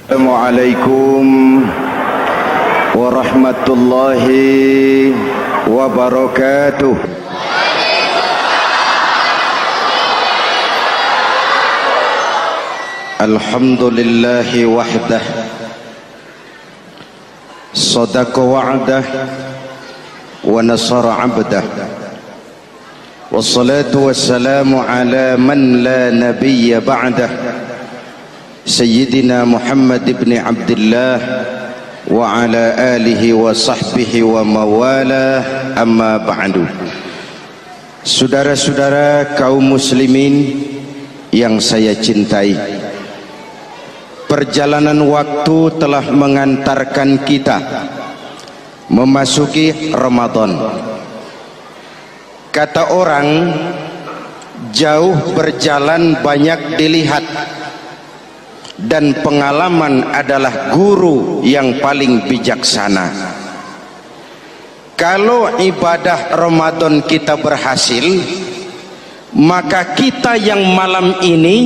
Assalamualaikum warahmatullahi wabarakatuh. Alhamdulillahi wahdah, sadaqa wa'dah wa nasara 'abdah, wassalatu wassalamu ala man la nabiyya ba'dah, Sayyidina Muhammad ibn Abdullah wa ala alihi wa sahbihi wa mawalah, amma ba'du. Saudara-saudara kaum muslimin yang saya cintai, perjalanan waktu telah mengantarkan kita memasuki Ramadan. Kata orang, jauh berjalan banyak dilihat, dan pengalaman adalah guru yang paling bijaksana. Kalau ibadah Ramadan kita berhasil, maka kita yang malam ini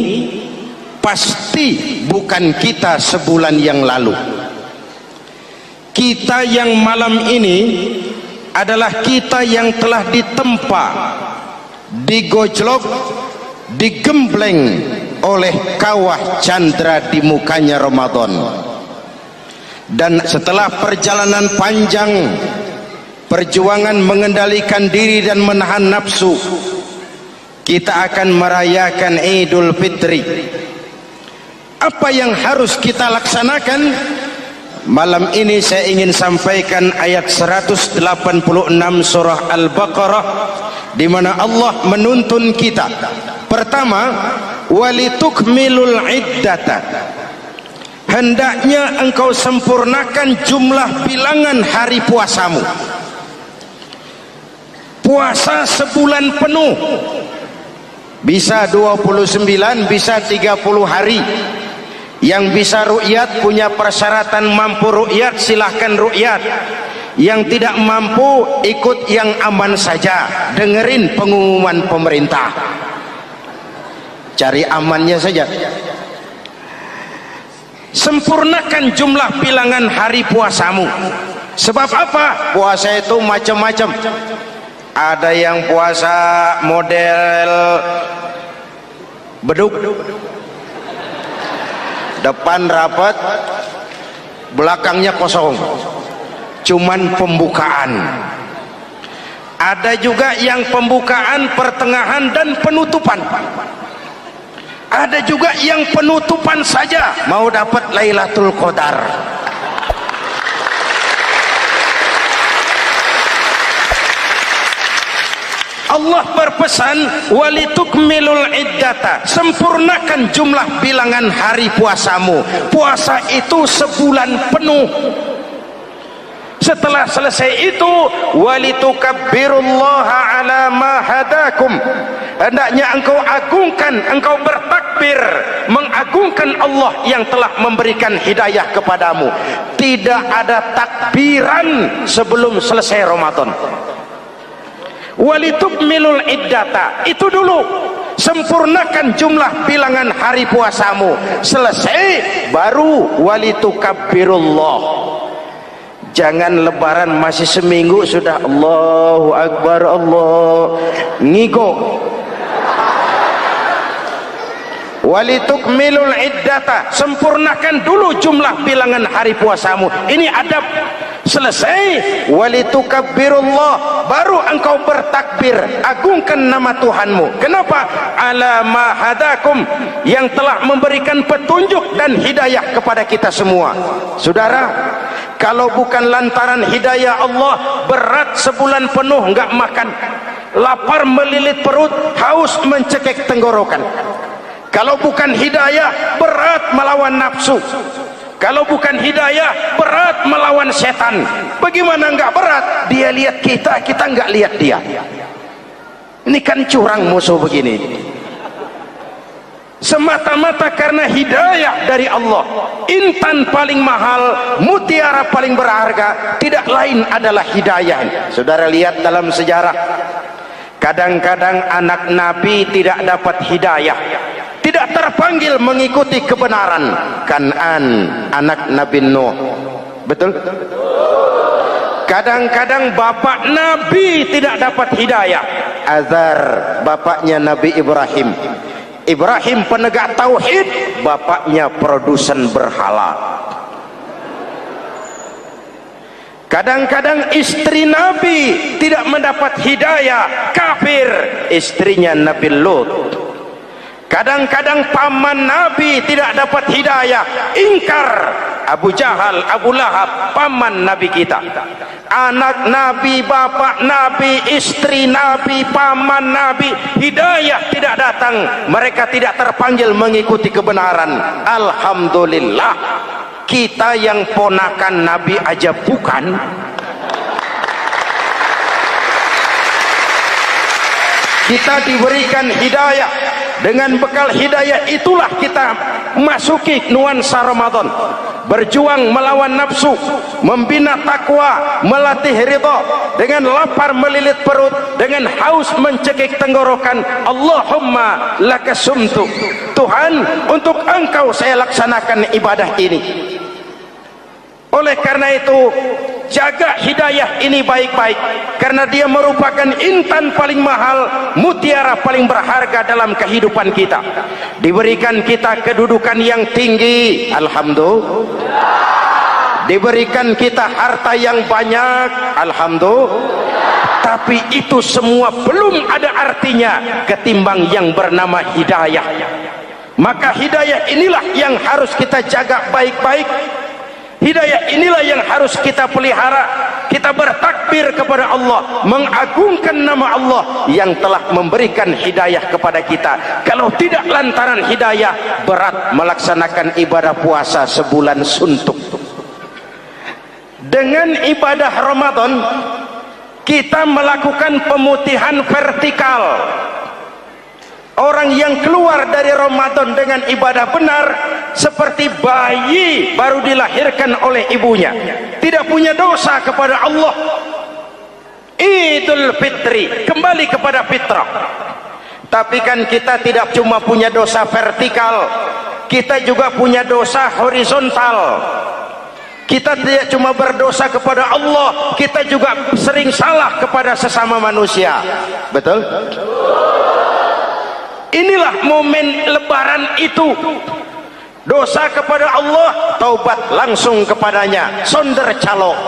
pasti bukan kita sebulan yang lalu. Kita yang malam ini adalah kita yang telah ditempa, digojlok, digembleng oleh kawah candra di mukanya Ramadan. Dan setelah perjalanan panjang, perjuangan mengendalikan diri dan menahan nafsu, kita akan merayakan Idul Fitri. Apa yang harus kita laksanakan? Malam ini saya ingin sampaikan ayat 186 surah Al-Baqarah, di mana Allah menuntun kita. Pertama, walitukmilul iddata, hendaknya engkau sempurnakan jumlah bilangan hari puasamu. Puasa sebulan penuh, bisa 29, bisa 30 hari. Yang bisa ru'yat, punya persyaratan mampu ru'yat, silahkan ru'yat. Yang tidak mampu, ikut yang aman saja, dengerin pengumuman pemerintah, cari amannya saja. Sempurnakan jumlah bilangan hari puasamu. Sebab apa? Puasa itu macam-macam. Ada yang puasa model beduk, depan rapat, belakangnya kosong, cuman pembukaan. Ada juga yang pembukaan, pertengahan, dan penutupan. Ada juga yang penutupan saja, mau dapat Lailatul Qadar. Allah berpesan, walitukmilul iddata, sempurnakan jumlah bilangan hari puasamu. Puasa itu sebulan penuh. Setelah selesai itu, walitukabbirullaha ala ma hadakum, hendaknya engkau agungkan, engkau bertakbir, mengagungkan Allah yang telah memberikan hidayah kepadamu. Tidak ada takbiran sebelum selesai Ramadan. Walitukmilul iddata, itu dulu, sempurnakan jumlah bilangan hari puasamu. Selesai baru walitukabbirullah. Jangan lebaran masih seminggu sudah Allahu Akbar, Allah ngigo. Walitukmilul iddata, sempurnakan dulu jumlah bilangan hari puasamu. Ini adab. Selesai, walitukabbirullah, baru engkau bertakbir, agungkan nama Tuhanmu. Kenapa? Ala ma hadakum, yang telah memberikan petunjuk dan hidayah kepada kita semua. Saudara, kalau bukan lantaran hidayah Allah, berat sebulan penuh enggak makan, lapar melilit perut, haus mencekik tenggorokan. Kalau bukan hidayah, berat melawan nafsu. Kalau bukan hidayah, berat melawan setan. Bagaimana enggak berat? Dia lihat kita, kita enggak lihat dia. Ini kan curang musuh begini. Semata-mata karena hidayah dari Allah. Intan paling mahal, mutiara paling berharga, tidak lain adalah hidayah. Saudara lihat dalam sejarah, kadang-kadang anak Nabi tidak dapat hidayah. tidak terpanggil mengikuti kebenaran. Kan'an anak Nabi Nuh, betul? Kadang-kadang bapak Nabi tidak dapat hidayah. Azar bapaknya Nabi Ibrahim. Ibrahim penegak tauhid, bapaknya produsen berhala. Kadang-kadang istri Nabi tidak mendapat hidayah, kafir, istrinya Nabi Lut. Kadang-kadang paman Nabi tidak dapat hidayah, ingkar, Abu Jahal, Abu Lahab, paman Nabi kita. Anak Nabi, bapak Nabi, istri Nabi, paman Nabi, hidayah tidak datang, mereka tidak terpanggil mengikuti kebenaran. Alhamdulillah, kita yang ponakan Nabi aja bukan, kita diberikan hidayah. Dengan bekal hidayah itulah kita masuki nuansa Ramadan, berjuang melawan nafsu, membina takwa, melatih ridha, dengan lapar melilit perut, dengan haus mencekik tenggorokan. Allahumma lakasumtu, Tuhan, untuk Engkau saya laksanakan ibadah ini. Oleh karena itu, jaga hidayah ini baik-baik, karena dia merupakan intan paling mahal, mutiara paling berharga dalam kehidupan kita. Diberikan kita kedudukan yang tinggi, alhamdulillah. Diberikan kita harta yang banyak, alhamdulillah. Tapi itu semua belum ada artinya ketimbang yang bernama hidayah. Maka hidayah inilah yang harus kita jaga baik-baik. Hidayah inilah yang harus kita pelihara. Kita bertakbir kepada Allah, mengagungkan nama Allah yang telah memberikan hidayah kepada kita. Kalau tidak lantaran hidayah, berat melaksanakan ibadah puasa sebulan suntuk. Dengan ibadah Ramadan, kita melakukan pemutihan vertikal. Orang yang keluar dari Ramadan dengan ibadah benar seperti bayi baru dilahirkan oleh ibunya, tidak punya dosa kepada Allah. Idul Fitri, kembali kepada fitrah. Tapi kan kita tidak cuma punya dosa vertikal, kita juga punya dosa horizontal. Kita tidak cuma berdosa kepada Allah, kita juga sering salah kepada sesama manusia. Betul? Inilah momen lebaran itu. Dosa kepada Allah, taubat langsung kepadanya, sonder calo.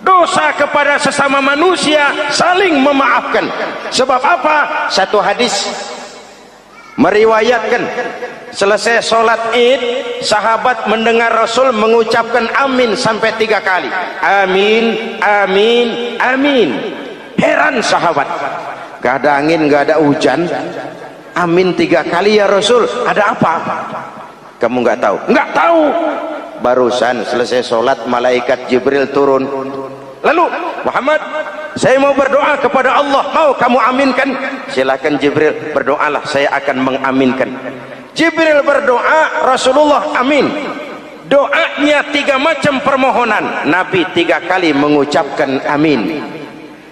Dosa kepada sesama manusia, saling memaafkan. Sebab apa? Satu hadis meriwayatkan, selesai sholat id, sahabat mendengar Rasul mengucapkan amin sampai 3 kali. Amin, amin, amin. Heran sahabat, gak ada angin, gak ada hujan, amin 3 kali ya Rasul, ada apa? Kamu gak tahu? Gak tahu. Barusan selesai sholat, malaikat Jibril turun. Lalu, Muhammad, saya mau berdoa kepada Allah, mau kamu aminkan? Silakan Jibril, berdoalah, saya akan mengaminkan. Jibril berdoa, Rasulullah amin. Doanya 3 macam permohonan, Nabi 3 kali mengucapkan amin.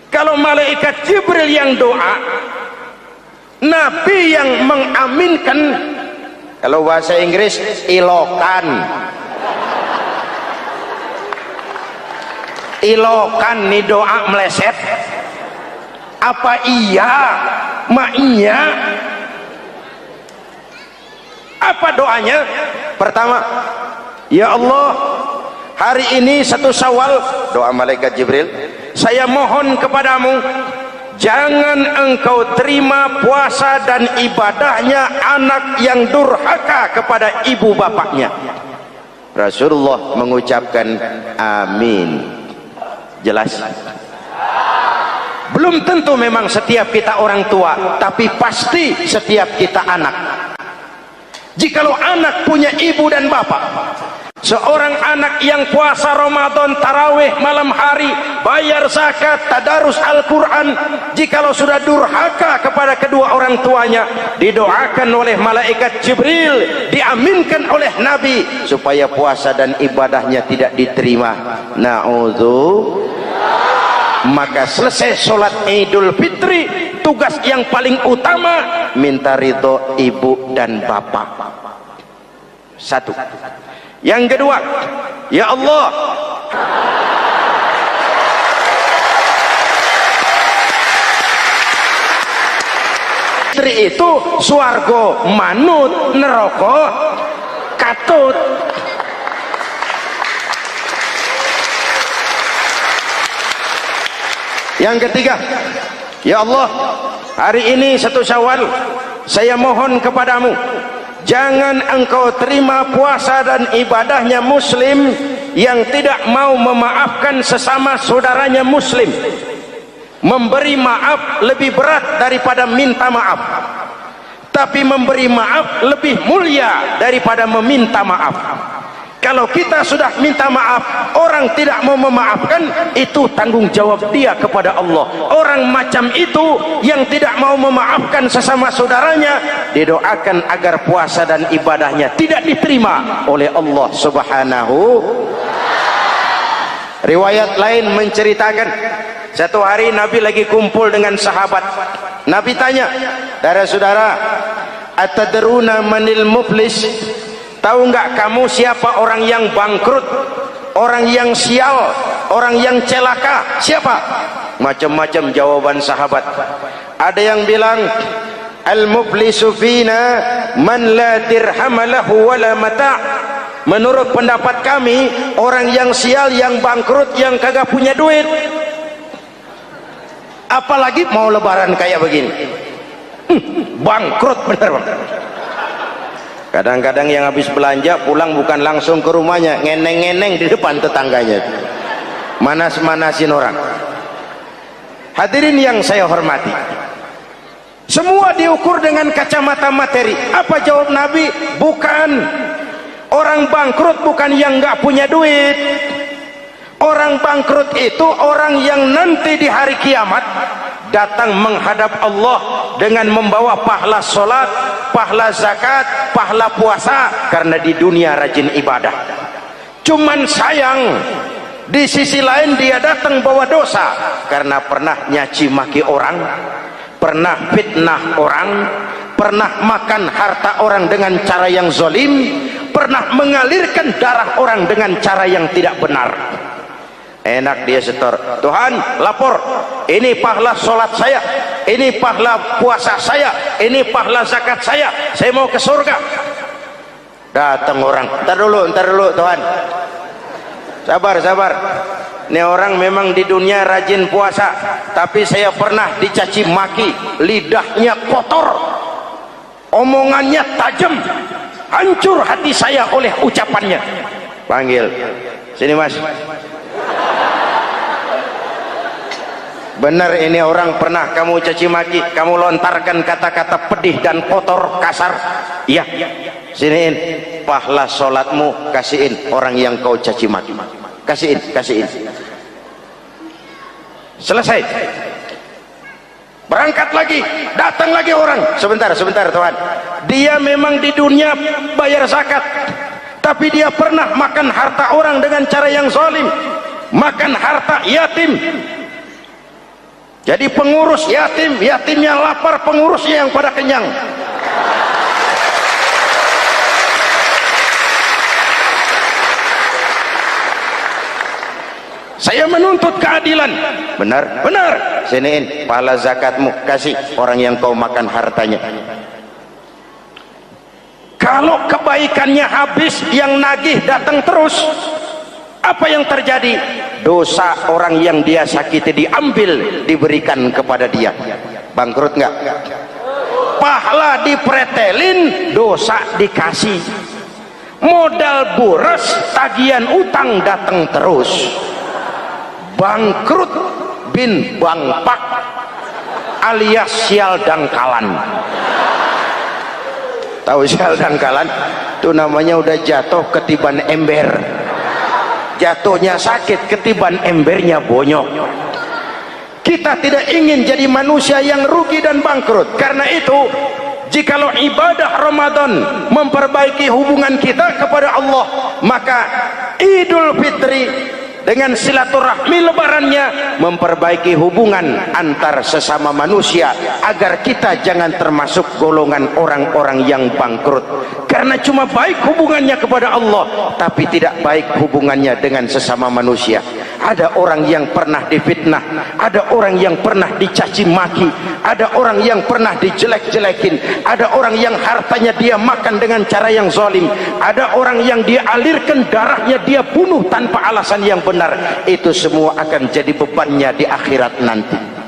Kalau malaikat Jibril yang doa, Nabi yang mengaminkan. Kalau bahasa Inggris, ilokan. Ilokan nih doa meleset. Apa iya? Maknya apa doanya? Pertama, ya Allah, hari ini 1 Syawal, doa malaikat Jibril, saya mohon kepadamu, jangan engkau terima puasa dan ibadahnya anak yang durhaka kepada ibu bapaknya. Rasulullah mengucapkan amin. Jelas? Belum tentu memang setiap kita orang tua, tapi pasti setiap kita anak. Jikalau anak punya ibu dan bapak, seorang anak yang puasa Ramadan, tarawih malam hari, bayar zakat, tadarus Al-Quran, jikalau sudah durhaka kepada kedua orang tuanya, didoakan oleh malaikat Jibril, diaminkan oleh Nabi supaya puasa dan ibadahnya tidak diterima. Na'udzu. Maka selesai sholat Idul Fitri, tugas yang paling utama minta ridho ibu dan bapak. Satu. Yang kedua, ya Allah, istri itu swarga manut, neraka katut. Yang ketiga, ya Allah, hari ini 1 Syawal, saya mohon kepadamu, jangan engkau terima puasa dan ibadahnya muslim yang tidak mau memaafkan sesama saudaranya muslim. Memberi maaf lebih berat daripada minta maaf, tapi memberi maaf lebih mulia daripada meminta maaf. Kalau kita sudah minta maaf, orang tidak mau memaafkan, itu tanggung jawab dia kepada Allah. Orang macam itu yang tidak mau memaafkan sesama saudaranya, didoakan agar puasa dan ibadahnya tidak diterima oleh Allah Subhanahu. Riwayat lain menceritakan, satu hari Nabi lagi kumpul dengan sahabat. Nabi tanya, saudara-saudara, atadruna manil muflis? Tahu nggak kamu siapa orang yang bangkrut, orang yang sial, orang yang celaka? Siapa? Macam-macam jawaban sahabat. Ada yang bilang, al-muflisu fina man la dirham lahu wala mata'. Menurut pendapat kami, orang yang sial, yang bangkrut, yang kagak punya duit. Apalagi mau lebaran kayak begini. Bangkrut bener, Bang. Kadang-kadang yang habis belanja pulang bukan langsung ke rumahnya, ngeneng-ngeneng di depan tetangganya, manas-manasin orang. Hadirin yang saya hormati, semua diukur dengan kacamata materi. Apa jawab Nabi? Bukan. Orang bangkrut bukan yang nggak punya duit. Orang bangkrut itu orang yang nanti di hari kiamat datang menghadap Allah dengan membawa pahala sholat, pahala zakat, pahala puasa, karena di dunia rajin ibadah. Cuman sayang, di sisi lain dia datang bawa dosa karena pernah nyaci maki orang, pernah fitnah orang, pernah makan harta orang dengan cara yang zalim, pernah mengalirkan darah orang dengan cara yang tidak benar. Enak dia setor, Tuhan lapor, ini pahala sholat saya, ini pahala puasa saya, ini pahala zakat saya mau ke surga. Datang orang, ntar dulu Tuhan, sabar. Ini orang memang di dunia rajin puasa, tapi saya pernah dicaci maki, lidahnya kotor, omongannya tajam, hancur hati saya oleh ucapannya. Panggil sini, Mas. Benar ini orang pernah kamu caci maki, kamu lontarkan kata-kata pedih dan kotor, kasar? Iya. Siniin pahala sholatmu, kasihin orang yang kau caci maki. Kasihin. Selesai. Berangkat lagi, datang lagi orang. Sebentar Tuhan. Dia memang di dunia bayar zakat, tapi dia pernah makan harta orang dengan cara yang zalim, makan harta yatim. Jadi pengurus yatimnya lapar, pengurusnya yang pada kenyang. Saya menuntut keadilan. Benar. Siniin pahala zakatmu, kasih orang yang kau makan hartanya. Kalau kebaikannya habis, yang nagih datang terus, apa yang terjadi? Dosa orang yang dia sakiti diambil, diberikan kepada dia. Bangkrut nggak? Pahala dipretelin, dosa dikasih. Modal boros, tagihan utang datang terus. Bangkrut bin bangpak alias sial dangkalan. Tahu sial dangkalan? Itu namanya udah jatuh ketiban ember. Jatuhnya sakit, ketiban embernya bonyok. Kita tidak ingin jadi manusia yang rugi dan bangkrut. Karena itu, jikalau ibadah Ramadan memperbaiki hubungan kita kepada Allah, maka Idul Fitri dengan silaturahmi lebarannya memperbaiki hubungan antar sesama manusia agar kita jangan termasuk golongan orang-orang yang bangkrut, karena cuma baik hubungannya kepada Allah tapi tidak baik hubungannya dengan sesama manusia. Ada orang yang pernah difitnah, ada orang yang pernah dicaci maki, ada orang yang pernah dijelek-jelekin, ada orang yang hartanya dia makan dengan cara yang zalim, ada orang yang dia alirkan darahnya, dia bunuh tanpa alasan yang benar. Itu semua akan jadi bebannya di akhirat nanti.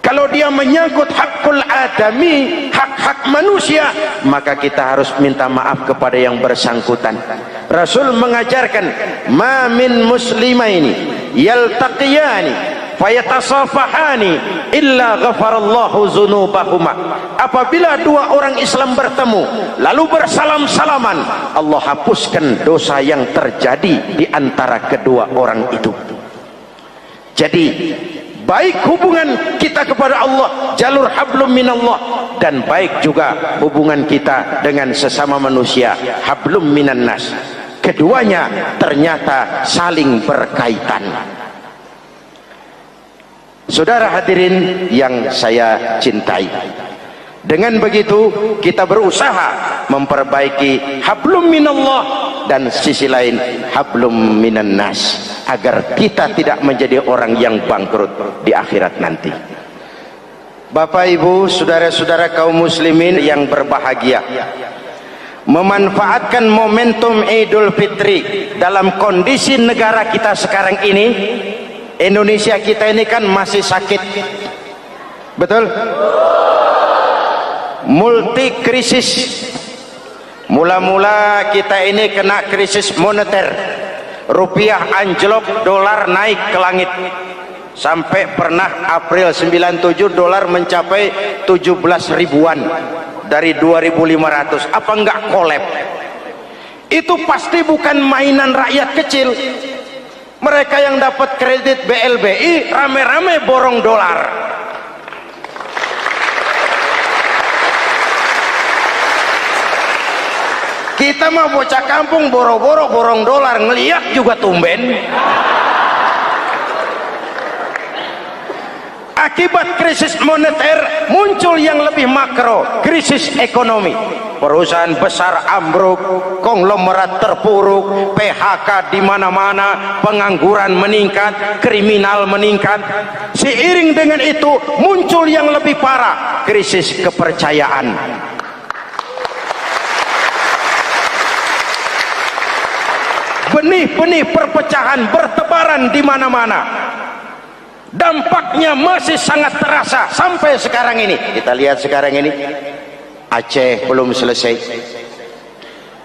Kalau dia menyangkut hakul adami, hak-hak manusia, maka kita harus minta maaf kepada yang bersangkutan. Rasul mengajarkan, ma min muslimaini yaltaqiyani fayatasafahani illa ghafarallahu dzunubahuma. Apabila dua orang Islam bertemu lalu bersalam-salaman, Allah hapuskan dosa yang terjadi di antara kedua orang itu. Jadi baik hubungan kita kepada Allah, jalur hablum minallah, dan baik juga hubungan kita dengan sesama manusia, hablum minan nas. Keduanya ternyata saling berkaitan. Saudara hadirin yang saya cintai, dengan begitu kita berusaha memperbaiki hablum minallah dan sisi lain hablum minan nas, agar kita tidak menjadi orang yang bangkrut di akhirat nanti. Bapak Ibu, saudara-saudara kaum muslimin yang berbahagia, memanfaatkan momentum Idul Fitri dalam kondisi negara kita sekarang ini. Indonesia kita ini kan masih sakit, betul? Multi krisis. Mula-mula kita ini kena krisis moneter, rupiah anjlok, dolar naik ke langit, sampai pernah April 97 dolar mencapai 17 ribuan dari 2.500. Apa enggak kolab? Itu pasti bukan mainan rakyat kecil. Mereka yang dapat kredit BLBI rame-rame borong dolar. Kita mah bocah kampung boro-boro borong dolar, ngeliat juga tumben. Akibat krisis moneter muncul yang lebih makro, krisis ekonomi. Perusahaan besar ambruk, konglomerat terpuruk, PHK di mana-mana, pengangguran meningkat, kriminal meningkat. Seiring dengan itu muncul yang lebih parah, krisis kepercayaan. Benih-benih perpecahan bertebaran di mana-mana. Dampaknya masih sangat terasa sampai sekarang ini. Kita lihat sekarang ini, Aceh belum selesai,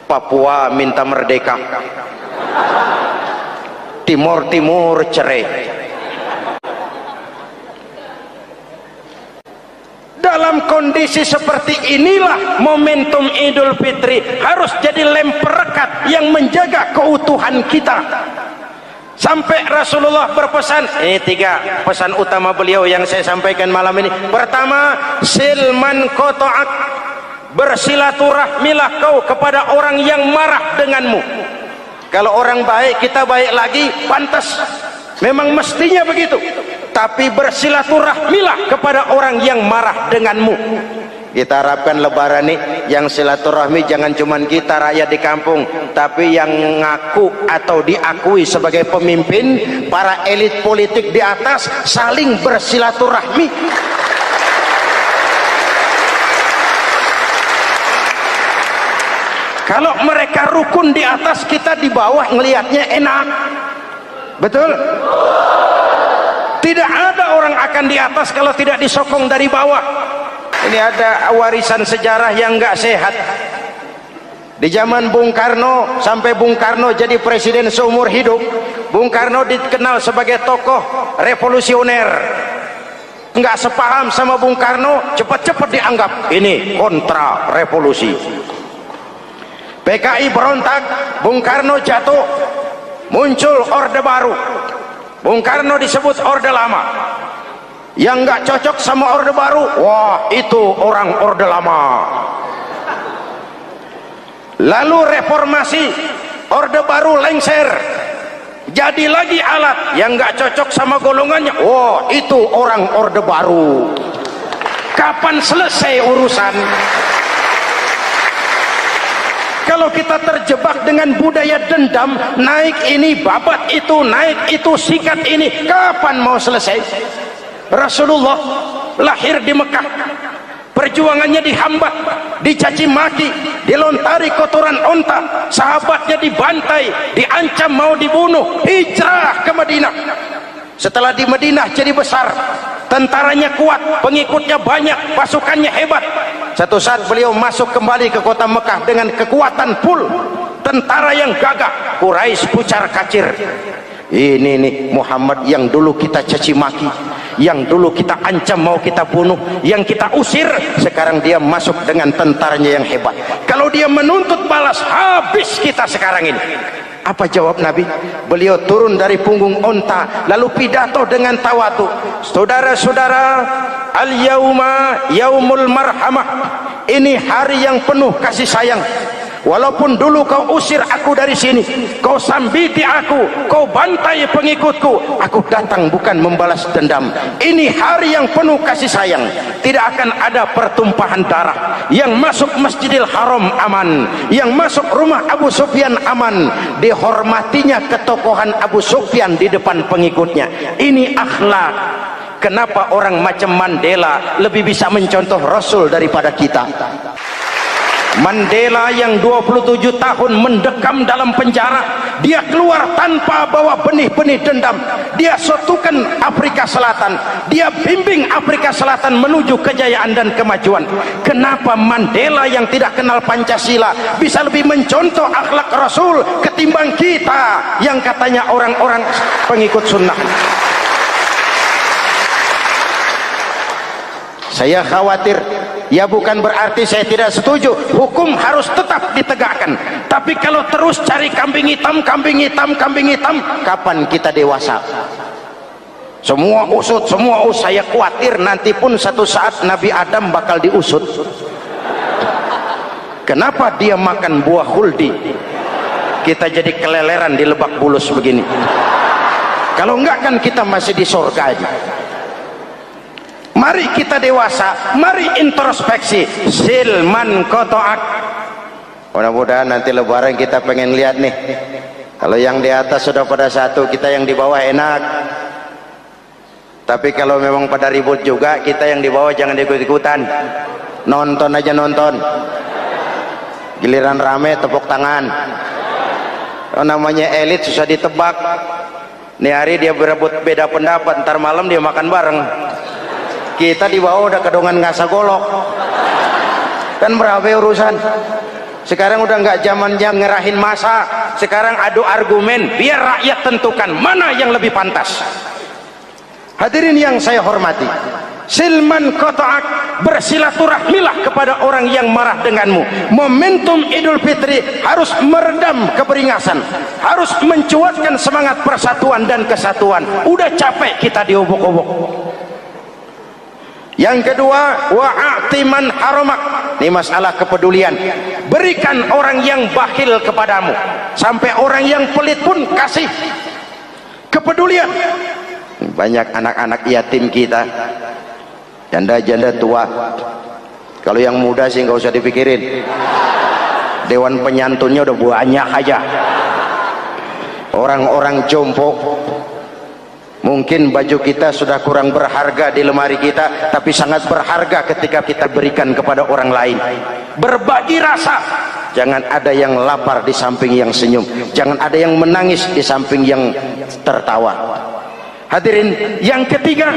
Papua minta merdeka, Timur Timur cerai. Dalam kondisi seperti inilah momentum Idul Fitri harus jadi lem perekat yang menjaga keutuhan kita. Sampai Rasulullah berpesan, ini 3 pesan utama beliau yang saya sampaikan malam ini. Pertama, silman qata'ak, bersilaturahmilah kau kepada orang yang marah denganmu. Kalau orang baik kita baik lagi, pantas, memang mestinya begitu. Tapi bersilaturahmilah kepada orang yang marah denganmu. Kita harapkan lebaran nih yang silaturahmi jangan cuman kita rakyat di kampung, tapi yang ngaku atau diakui sebagai pemimpin, para elit politik di atas saling bersilaturahmi. Kalau mereka rukun di atas, kita di bawah ngelihatnya enak, betul? Tidak ada orang akan di atas kalau tidak disokong dari bawah. Ini ada warisan sejarah yang enggak sehat. Di zaman Bung Karno, sampai Bung Karno jadi presiden seumur hidup, Bung Karno dikenal sebagai tokoh revolusioner. Enggak sepaham sama Bung Karno, cepat-cepat dianggap ini kontra revolusi. PKI berontak, Bung Karno jatuh, muncul orde baru. Bung Karno disebut orde lama. Yang nggak cocok sama orde baru, wah itu orang orde lama. Lalu reformasi, orde baru lengser, jadi lagi alat yang nggak cocok sama golongannya. Oh, itu orang orde baru. Kapan selesai urusan? Kalau kita terjebak dengan budaya dendam, naik ini babat itu, naik itu sikat ini, kapan mau selesai? Rasulullah lahir di Mekah, perjuangannya dihambat, dicaci maki, dilontari kotoran onta, sahabatnya dibantai, diancam mau dibunuh, hijrah ke Madinah. Setelah di Madinah jadi besar, tentaranya kuat, pengikutnya banyak, pasukannya hebat. Satu saat beliau masuk kembali ke kota Mekah dengan kekuatan full, tentara yang gagah, Quraisy pucar kacir. Ini nih Muhammad yang dulu kita caci maki, yang dulu kita ancam mau kita bunuh, yang kita usir, sekarang dia masuk dengan tentaranya yang hebat. Kalau dia menuntut balas, habis kita sekarang ini. Apa jawab Nabi? Beliau turun dari punggung onta lalu pidato dengan tawadu. Saudara-saudara, al-yauma yaumul marhamah. Ini hari yang penuh kasih sayang. Walaupun dulu kau usir aku dari sini, kau sambiti aku, kau bantai pengikutku, aku datang bukan membalas dendam. Ini hari yang penuh kasih sayang. Tidak akan ada pertumpahan darah. Yang masuk Masjidil Haram aman, yang masuk rumah Abu Sufyan aman. Dihormatinya ketokohan Abu Sufyan di depan pengikutnya. Ini akhlak. Kenapa orang macam Mandela lebih bisa mencontoh Rasul daripada kita? Mandela yang 27 tahun mendekam dalam penjara, dia keluar tanpa bawa benih-benih dendam. Dia satukan Afrika Selatan, dia bimbing Afrika Selatan menuju kejayaan dan kemajuan. Kenapa Mandela yang tidak kenal Pancasila bisa lebih mencontoh akhlak Rasul ketimbang kita yang katanya orang-orang pengikut sunnah? Saya khawatir. Ya bukan berarti saya tidak setuju, hukum harus tetap ditegakkan. Tapi kalau terus cari kambing hitam, kambing hitam, kambing hitam, kapan kita dewasa? Semua usut, saya khawatir nanti pun satu saat Nabi Adam bakal diusut. Kenapa dia makan buah khuldi? Kita jadi keleleran di Lebak Bulus begini. Kalau enggak kan kita masih di surga aja. Mari kita dewasa, mari introspeksi. Silman kotoak. Mudah-mudahan nanti lebaran kita pengen lihat nih, kalau yang di atas sudah pada satu, kita yang di bawah enak. Tapi kalau memang pada ribut juga, kita yang di bawah jangan ikut-ikutan. Nonton aja nonton. Giliran rame tepuk tangan. Oh, namanya elit susah ditebak. Nih hari dia berebut beda pendapat, ntar malam dia makan bareng. Kita di bawah udah kedongan ngasa golok, kan berapa urusan. Sekarang udah nggak zamannya ngerahin masa, sekarang adu argumen, biar rakyat tentukan mana yang lebih pantas. Hadirin yang saya hormati, silman kotoak, bersilaturahmilah kepada orang yang marah denganmu. Momentum Idul Fitri harus meredam keberingasan, harus mencuatkan semangat persatuan dan kesatuan. Udah capek kita diobok-obok. Yang kedua, wa'atiman haramak. Ini masalah kepedulian. Berikan orang yang bakhil kepadamu, sampai orang yang pelit pun kasih. Kepedulian. Banyak anak-anak yatim kita, janda-janda tua. Kalau yang muda sih nggak usah dipikirin, dewan penyantunnya udah banyak aja. Orang-orang jompo. Mungkin baju kita sudah kurang berharga di lemari kita, tapi sangat berharga ketika kita berikan kepada orang lain. Berbagi rasa. Jangan ada yang lapar di samping yang senyum, jangan ada yang menangis di samping yang tertawa. Hadirin yang ketiga,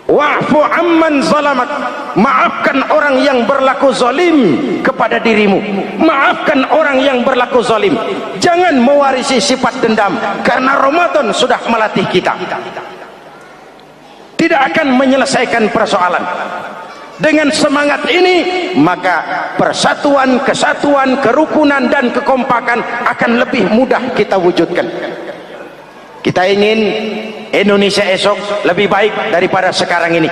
wa'fu amman zalamak. Maafkan orang yang berlaku zalim kepada dirimu. Maafkan orang yang berlaku zalim. Jangan mewarisi sifat dendam, karena Ramadan sudah melatih kita. Tidak akan menyelesaikan persoalan. Dengan semangat ini, maka persatuan, kesatuan, kerukunan dan kekompakan akan lebih mudah kita wujudkan. Kita ingin Indonesia esok lebih baik daripada sekarang ini.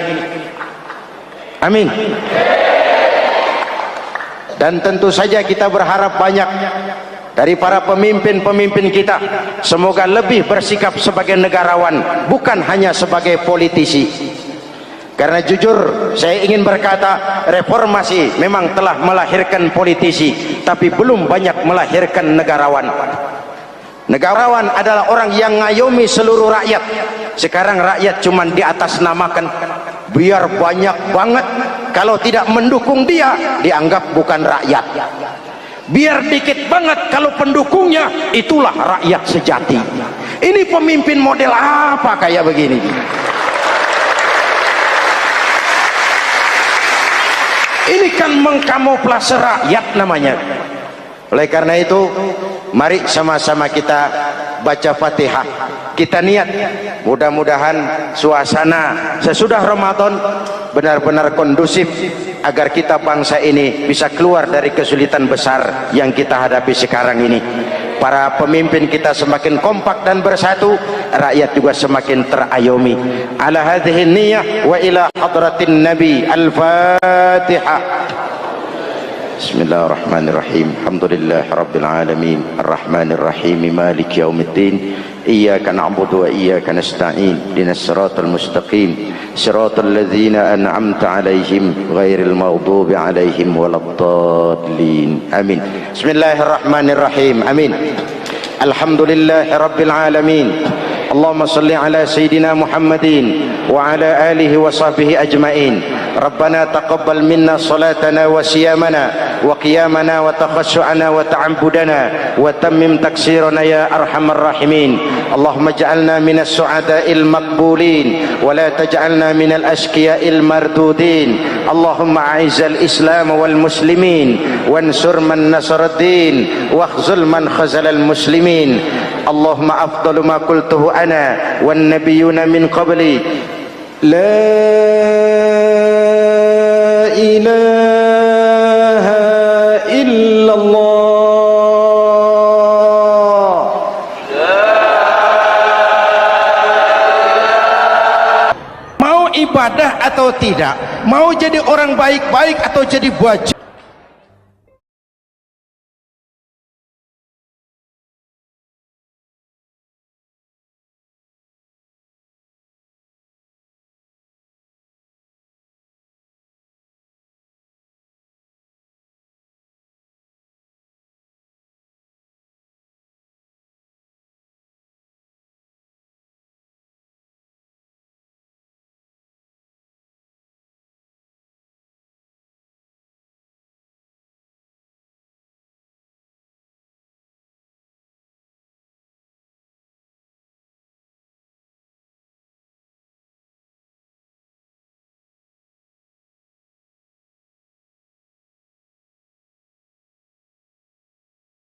Amin. Dan tentu saja kita berharap banyak dari para pemimpin-pemimpin kita, semoga lebih bersikap sebagai negarawan, bukan hanya sebagai politisi. Karena jujur saya ingin berkata, reformasi memang telah melahirkan politisi, tapi belum banyak melahirkan negarawan. Negarawan adalah orang yang ngayomi seluruh rakyat. Sekarang rakyat cuma di atas namakan, biar banyak banget, kalau tidak mendukung dia dianggap bukan rakyat. Biar dikit banget, kalau pendukungnya itulah rakyat sejati. Ini pemimpin model apa kayak begini? Ini kan mengkamuflase rakyat namanya. Oleh karena itu, mari sama-sama kita baca Fatihah. Kita niat, mudah-mudahan suasana sesudah Ramadan benar-benar kondusif, agar kita bangsa ini bisa keluar dari kesulitan besar yang kita hadapi sekarang ini. Para pemimpin kita semakin kompak dan bersatu, rakyat juga semakin terayomi. Ala hadhihi niyyah wa ila hadratin nabi. Al-Fatihah. Bismillahirrahmanirrahim. Alhamdulillahi rabbil alamin, arrahmanir rahim, maliki yaumiddin. Iyyaka na'budu wa iyyaka nasta'in. Ihdinas siratal mustaqim, siratal ladzina an'amta 'alaihim ghairil maghdubi 'alaihim waladdallin. Amin. Bismillahirrahmanirrahim. Amin. Alhamdulillahi rabbil alamin. Allahumma salli ala sayyidina Muhammadin wa ala alihi wa sahbihi ajma'in. Rabbana taqabbal minna salatana wa siyamana wa qiyamana wa takhassu'ana wa ta'abbudana wa tammim taksirana ya arhamar rahimin. Allahumma ja'alna minas su'ada'il maqbulin wa la taj'alna minal ashqiya'il mardudin. Allahumma a'izzal islam wal muslimin wansur man nasaraddin wakhzul man khazalal muslimin. Allahumma afdalu ma qultuhu ana wan nabiyyuna min qabli, la ilaha illallah. Mau ibadah atau tidak, mau jadi orang baik-baik atau jadi baju,